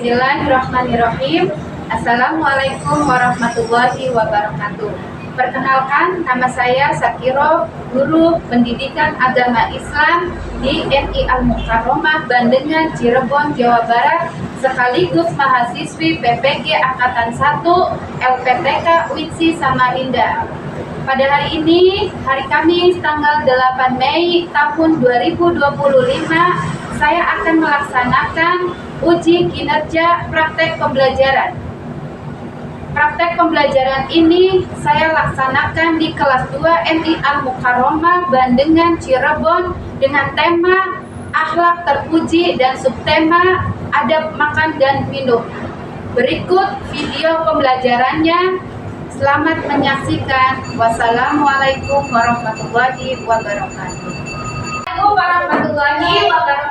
Bismillahirrahmanirrahim. Assalamualaikum warahmatullahi wabarakatuh. Perkenalkan, nama saya Sakiro, guru pendidikan agama Islam di MI Al-Mukarromah Bandengan, Cirebon, Jawa Barat, sekaligus mahasiswi PPG Angkatan 1 LPTK UINSI Samarinda. Pada hari ini, hari Kamis tanggal 8 Mei tahun 2025, saya akan melaksanakan uji kinerja praktek pembelajaran. Praktek pembelajaran ini saya laksanakan di kelas 2 MI Al-Mukarromah Bandengan, Cirebon dengan tema akhlak terpuji dan subtema adab makan dan minum. Berikut video pembelajarannya. Selamat menyaksikan. Wassalamualaikum warahmatullahi wabarakatuh. Assalamualaikum warahmatullahi wabarakatuh.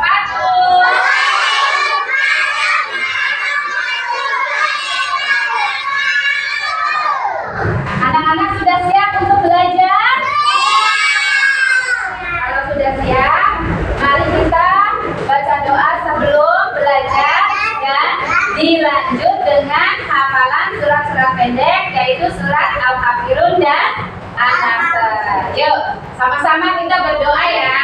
Anak-anak sudah siap untuk belajar? Kalau sudah siap, mari kita baca doa sebelum belajar dan dilanjut dengan hafalan surat-surat pendek, yaitu surat Al-Kafirun dan An-Nasr. Yuk, sama-sama kita berdoa ya.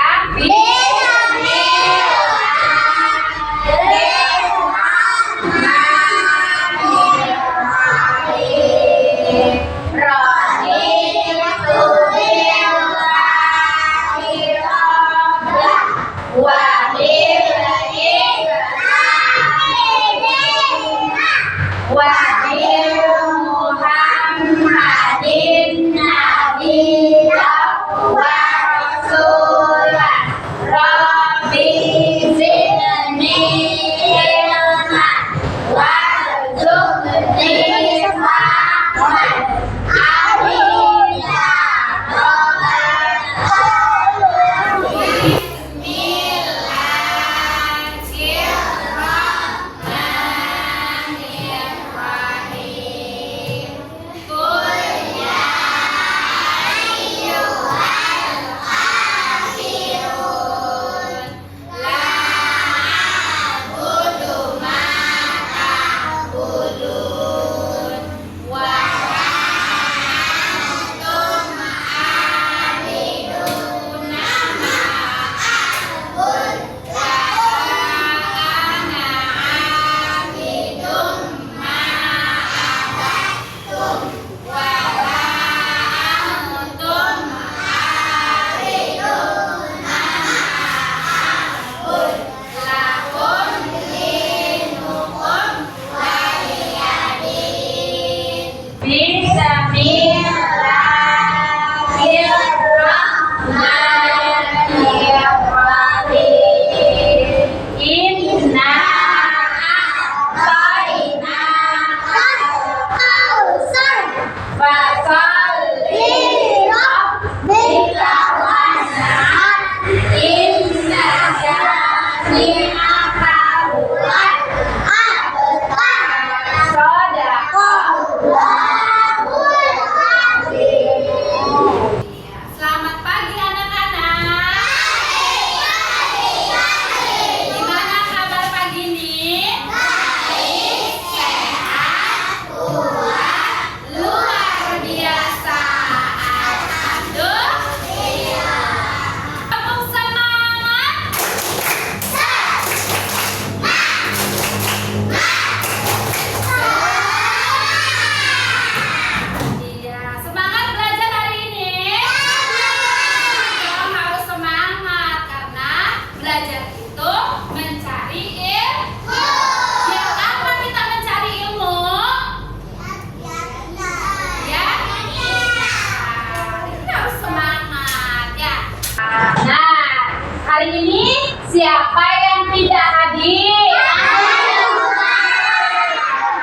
Siapa yang tidak hadir?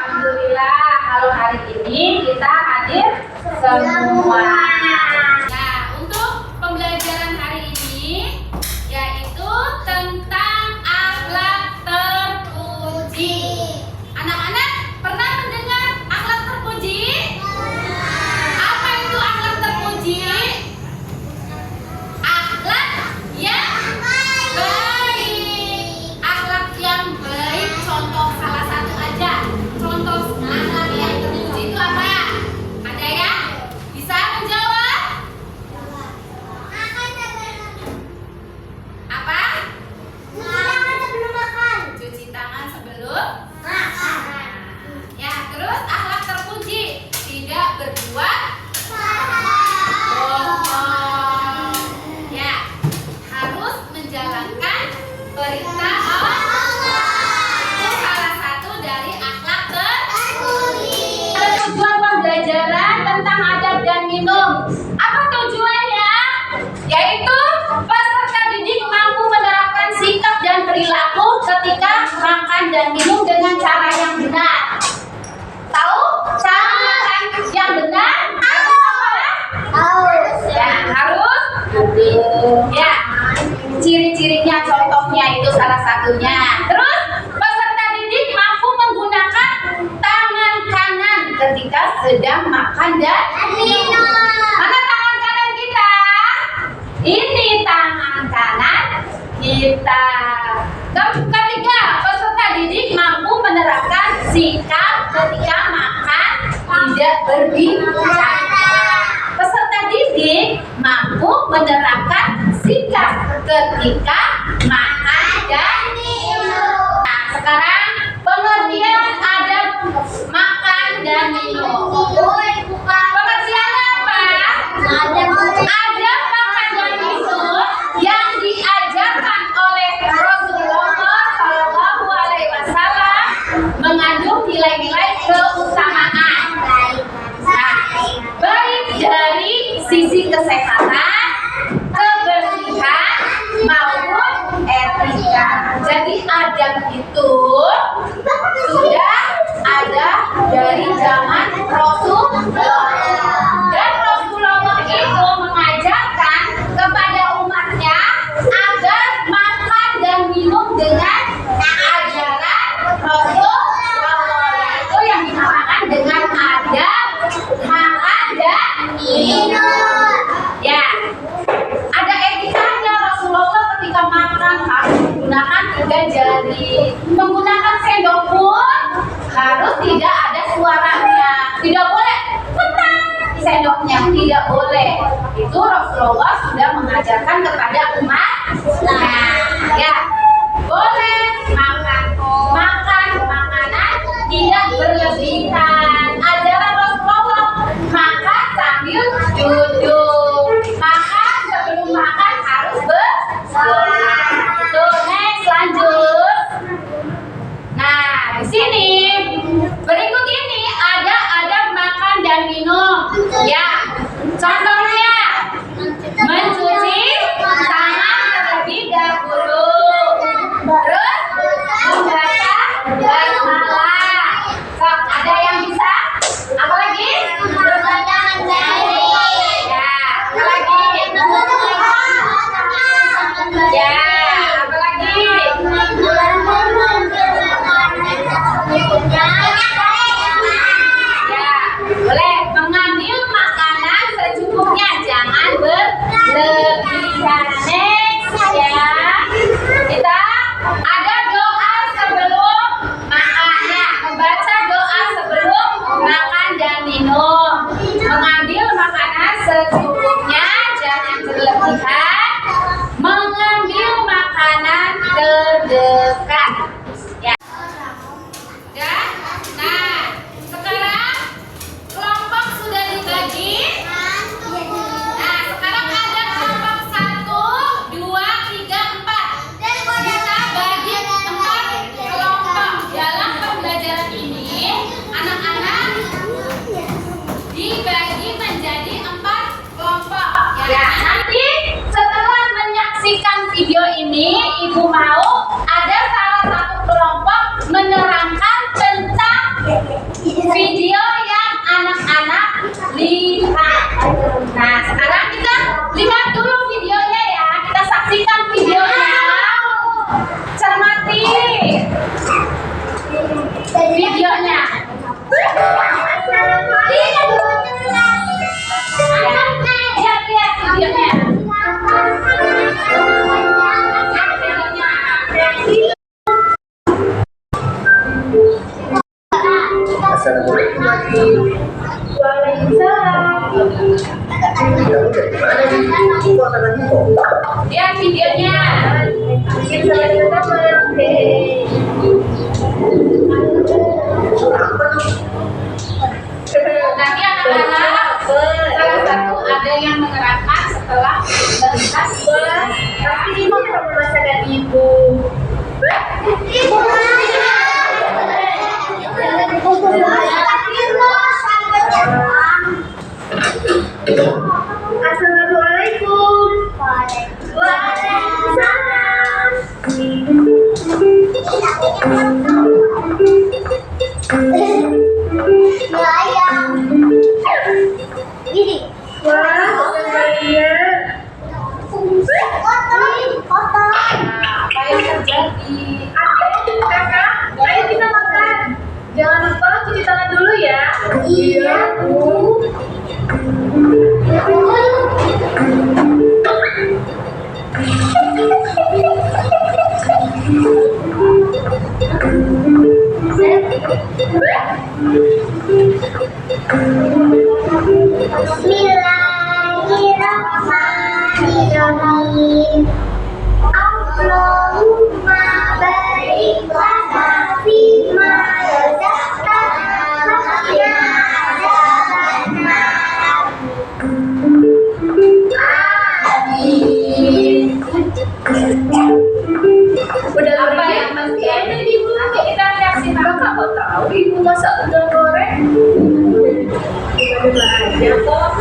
Alhamdulillah, kalau hari ini kita hadir semua. Nah, untuk pembelajaran hari ini yaitu tentang akhlak terpuji. Anak-anak pernah mendengar akhlak terpuji? Apa itu akhlak terpuji? Akhlak yang baik, akhlak yang Ya, ciri-cirinya, contohnya itu salah satunya. Terus peserta didik mampu menggunakan tangan kanan ketika sedang makan dan minum. Mana tangan kanan kita? Ini tangan kanan kita. Ketiga, peserta didik mampu menerapkan sikap ketika makan tidak berbicara. Peserta didik mampu menerapkan sikap ketika makan dan minum. Nah, sekarang pengertian adab makan dan minum. Pengertian apa? Adab makan dan minum yang diajarkan oleh Rasulullah SAW mengandung nilai-nilai keutamaan. Nah, baik dari sisi kesehatan, kebersihan maupun etika. Jadi adab itu sudah ada dari zaman Rasulullah. Dan Rasulullah itu mengajarkan kepada umatnya agar makan dan minum dengan ajaran Rasulullah. Itu yang dinamakan dengan adab makan dan minum. Ya, ada etikanya. Rasulullah ketika makan harus menggunakan 3 jari. Menggunakan sendok pun harus tidak ada suaranya. Tidak boleh petak sendoknya, tidak boleh. Itu Rasulullah sudah mengajarkan kepada umat. Nah, ya, boleh makan makanan tidak berlebihan. Ajaran Rasulullah makan sambil duduk. Makan sebelum makan harus berdoa. Tuh, next, lanjut. Nah, di sini berikut ini ada adab makan dan minum. Ya, contohnya mencuci tangan terlebih dahulu. Terus membaca basmalah. Sok, ada yang bisa? Apa lagi? Berbaca mandiri. Ya, apa lagi? Ya, apa lagi? Ya, boleh mengambil makanan secukupnya, jangan berlebihan. Next, ya. Kita ada doa sebelum makan. Ya, membaca doa sebelum makan dan minum. Mengambil makanan secukupnya, jangan berlebihan. Mengambil makanan terdekat. Ya. Ya. Nah, sekarang kelompok sudah dibagi. Nah, sekarang ada kelompok 1, 2, 3, 4. Kita bagi 4 kelompok. Dalam pembelajaran ini, anak-anak dibagi menjadi 4 kelompok. Ya, nanti setelah menyaksikan video ini, Ibu mau ada salah satu kelompok menerangkan tentang video yang anak-anak lihat. Nah, sekarang kita lihat dulu videonya ya. Kita saksikan videonya. Cermati videonya. Lihat videonya. Lihat videonya. Nanti anak-anak salah satu ada yang menerangkan setelah melihat. Tapi ini mau masakan ibu. Assalamualaikum. Waalaikumsalam. Gini. Wah, Bismillahirrahmanirrahim. Allahumma barik lana fima razaqtana wa qina adzabannar. Amin. Udah apa yang masih ada di mulut kita reaksi kakak kok tahu ibu masak udang goreng? Gimana aja kok.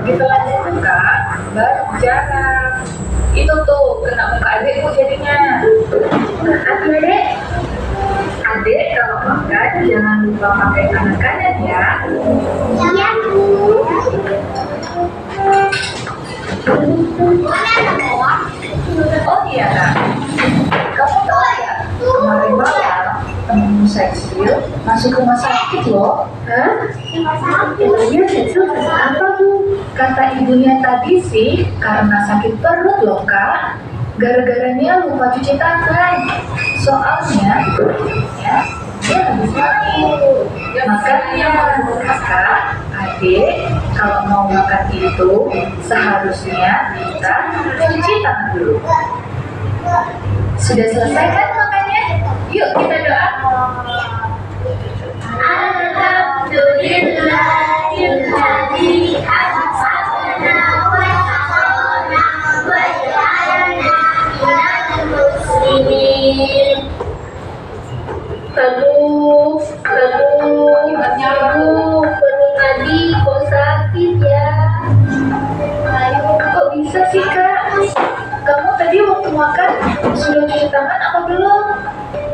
Gitu aja kak, baru jalan. Itu tuh kena muka adikku jadinya. Adik, adik kalau makan jangan lupa pakai tangan kanan ya. Iya, Bu. Oh iya kak, kamu tahu ya kemarin malam temenmu Seksil masuk rumah sakit loh. Hah? Ibunya Seksil sakit apa bu? Kata ibunya tadi sih karena sakit perut loh kak. Gara-garanya lupa cuci tangan. Soalnya ya, dia habis main. Makanya menurut kakak, adik kalau mau makan itu seharusnya kita cuci tangan dulu. Sudah selesai kan makannya? Yuk kita doa. Alhamdulillahilladzi ahsana wa taqana wa ja'alna minal muslimin. Aduh, gimana bu? Perut tadi kok sakit ya? Kok bisa sih kak? Kamu tadi waktu makan sudah cuci tangan apa belum?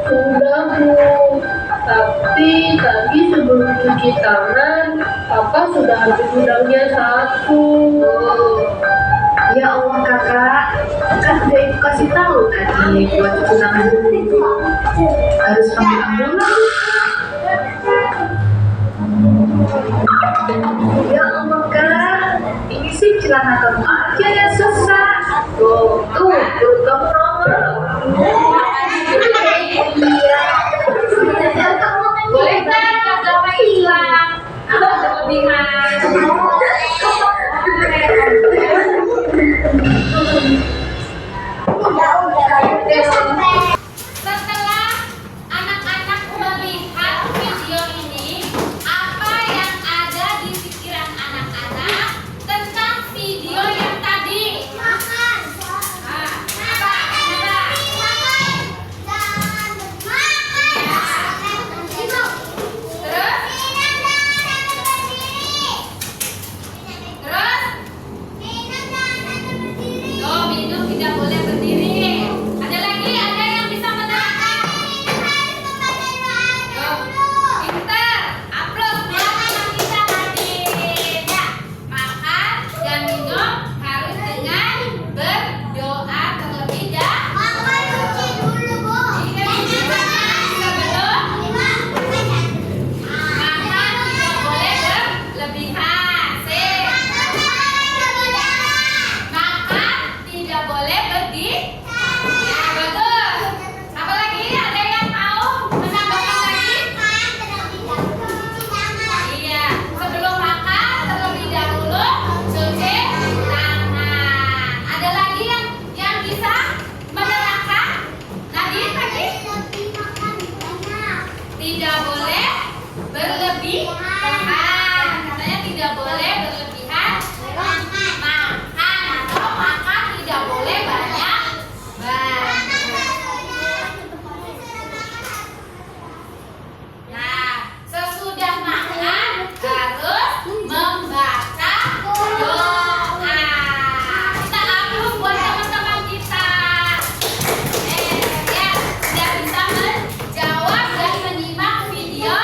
Sudah bu, tapi tadi sebelum cuci tangan, papa sudah habis udangnya satu. Ya Allah kakak, kan udah ibu kasih tahu tadi buat cuci tangan dulu. Harus panggil ambulans. Ya Allah kak, ini sih celana kamu aja yang susah. Tuh, perut kamu normal. Iya. Boleh kan kakak hilang? Apa berlebihan? Setelah anak-anak melihat video ini, apa yang ada di pikiran anak-anak tentang video yang tadi? Makan. Apa? Terus? Tuh, minum tidak boleh berdiri. Ada lagi? Ada yang bisa menerangkan? Tuh, pinter. Upload siapa yang bisa hadir? Ya, makan dan minum harus dengan berdoa terlebih dahulu. Sebelum makan tidak boleh berlebihan. Sip. Makan tidak boleh berdiri. Ya, bagus. Apa lagi? Ada yang mau menambahkan lagi? Iya. Sebelum makan terlebih dahulu cuci tangan. Ada lagi yang bisa menerangkan? Lagi? Tidak boleh berlebihan. Katanya tidak boleh berlebihan. Makan atau makan tidak boleh banyak. Nah, sesudah makan harus membaca doa. Kita aplaus buat teman-teman kita. Ya, sudah bisa menjawab dan menyimak video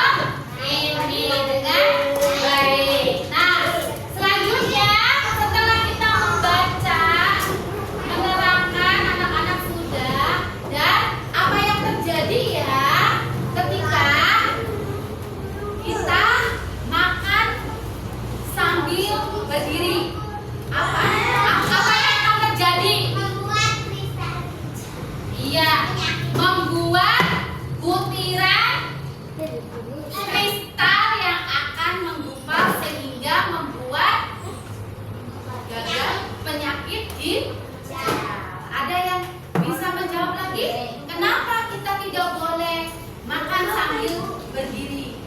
ini dengan kristal yang akan menggumpal sehingga membuat gagal penyakit ginjal. Ada yang bisa menjawab lagi? Kenapa kita tidak boleh makan sambil berdiri?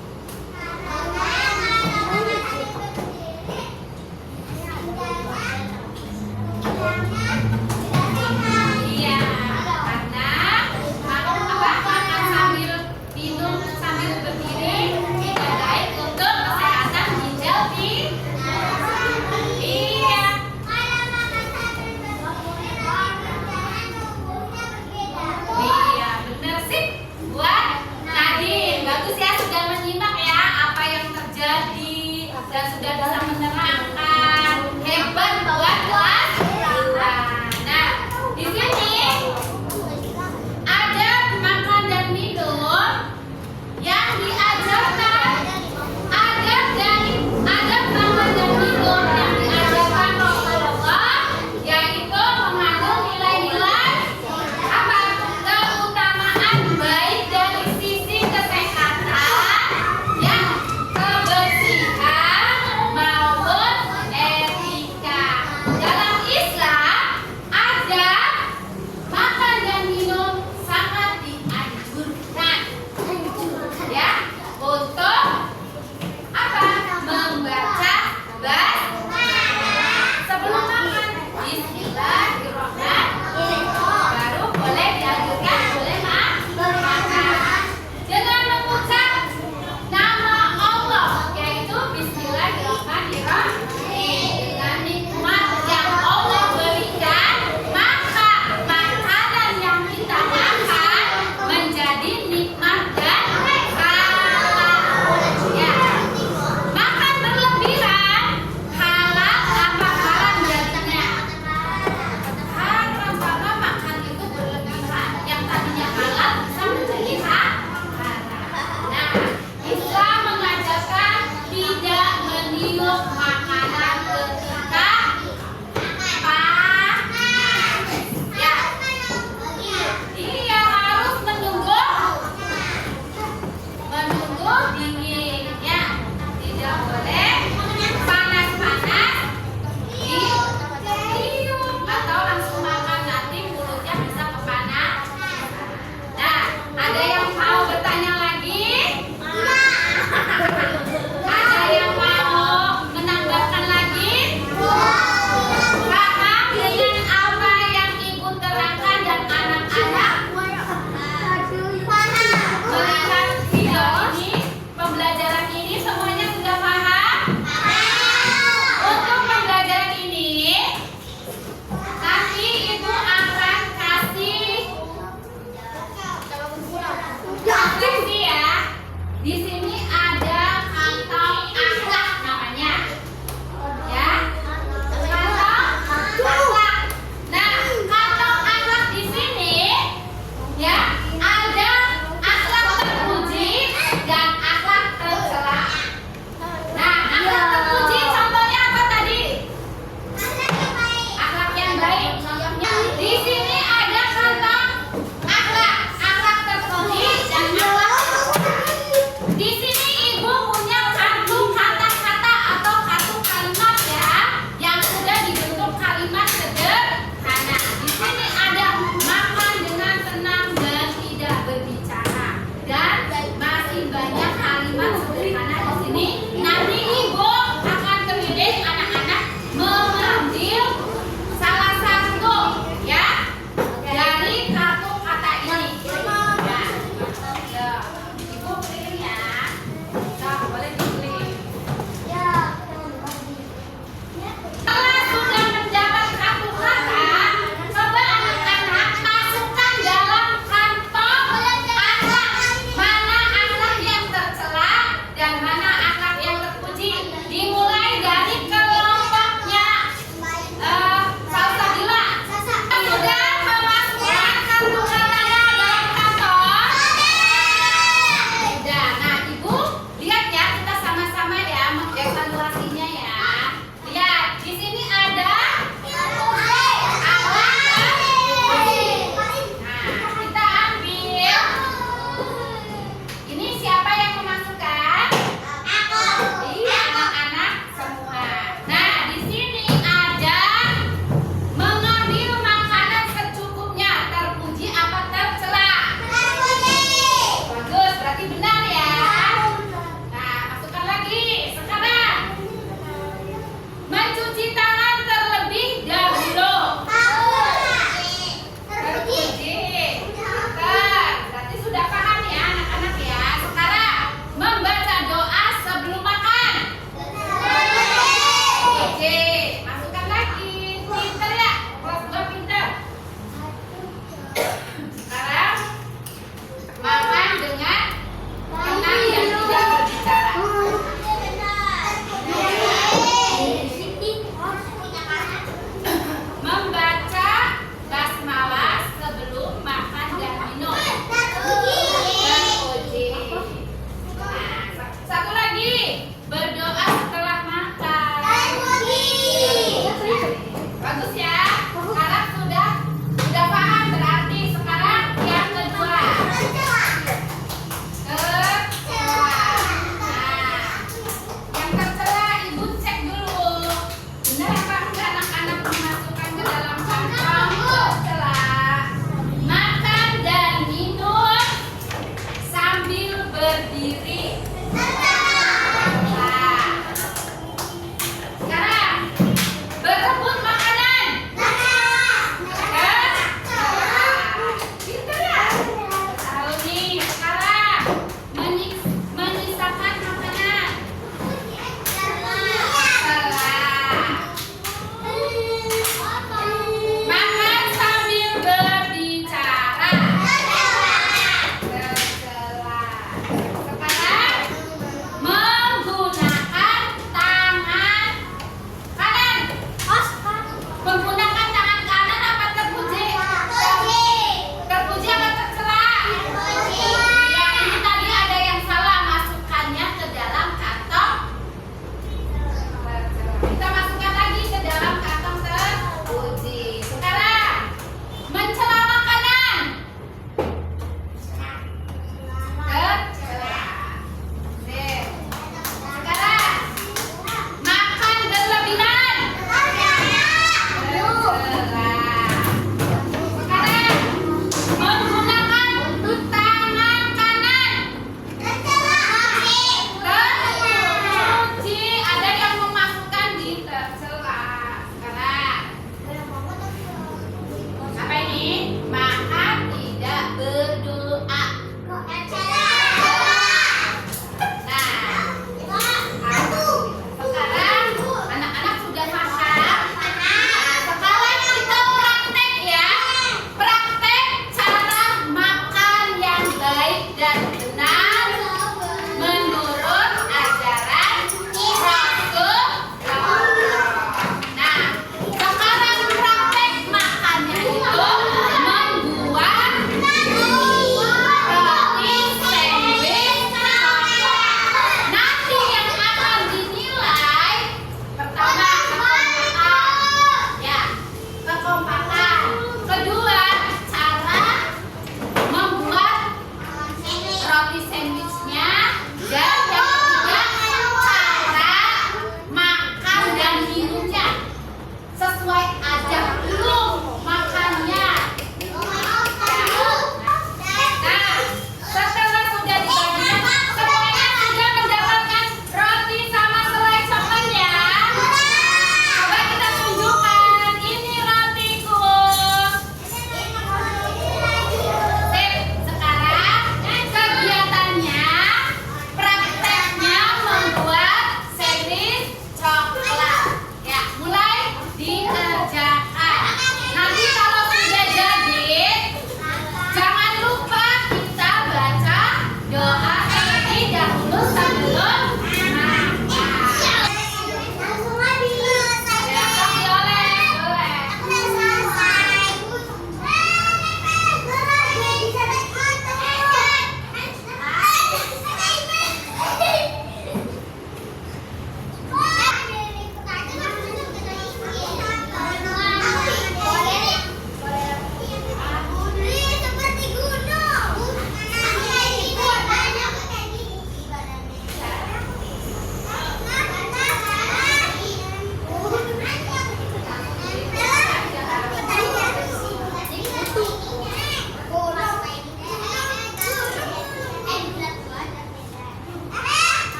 Iya, karena makan sambil minum sambil berdiri tidak baik untuk kesehatan ginjal kita. Iya. Iya, benar sih. Buat Nadine, bagus ya sudah menyimak ya apa yang terjadi dan sudah bisa menerangkan. Hebat buat kelas 2. Nah, di sini ada makan dan minum yang diajarkan ada makan dan minum yang diajarkan Rasulullah, yaitu mengandung nilai-nilai apa? Keutamaan baik dari sisi kesehatan, ya, kebersihan maupun etika. Dalam Islam ada makan dan minum sangat dianjurkan, ya, untuk apa? Membaca basmalah sebelum makan. Bismillahirrahmanirrahim. Baru boleh dianjurkan boleh makan. Dengan mengucap nama Allah, yaitu Bismillahirrahmanirrahim. Dengan nikmat yang Allah berikan, maka makanan yang kita makan menjadi nikmat dan halal. Ya. Makan berlebihan halal apa haram jadinya? Haram, karena makan itu berlebihan. Yang tadinya halal bisa menjadi haram. Nah, Islam mengajarkan tidak meniup makanan ketika panas. Ya. Iya, harus menunggu dingin, ya. Tidak boleh panas-panas ditiup atau langsung makan, nanti mulutnya bisa kepanasan. Nah, ada yang mau bertanya lagi? Ada yang mau menambahkan lagi? Paham dengan apa yang ibu terangkan dan anak-anak melihat video ini? Pembelajaran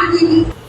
Amin.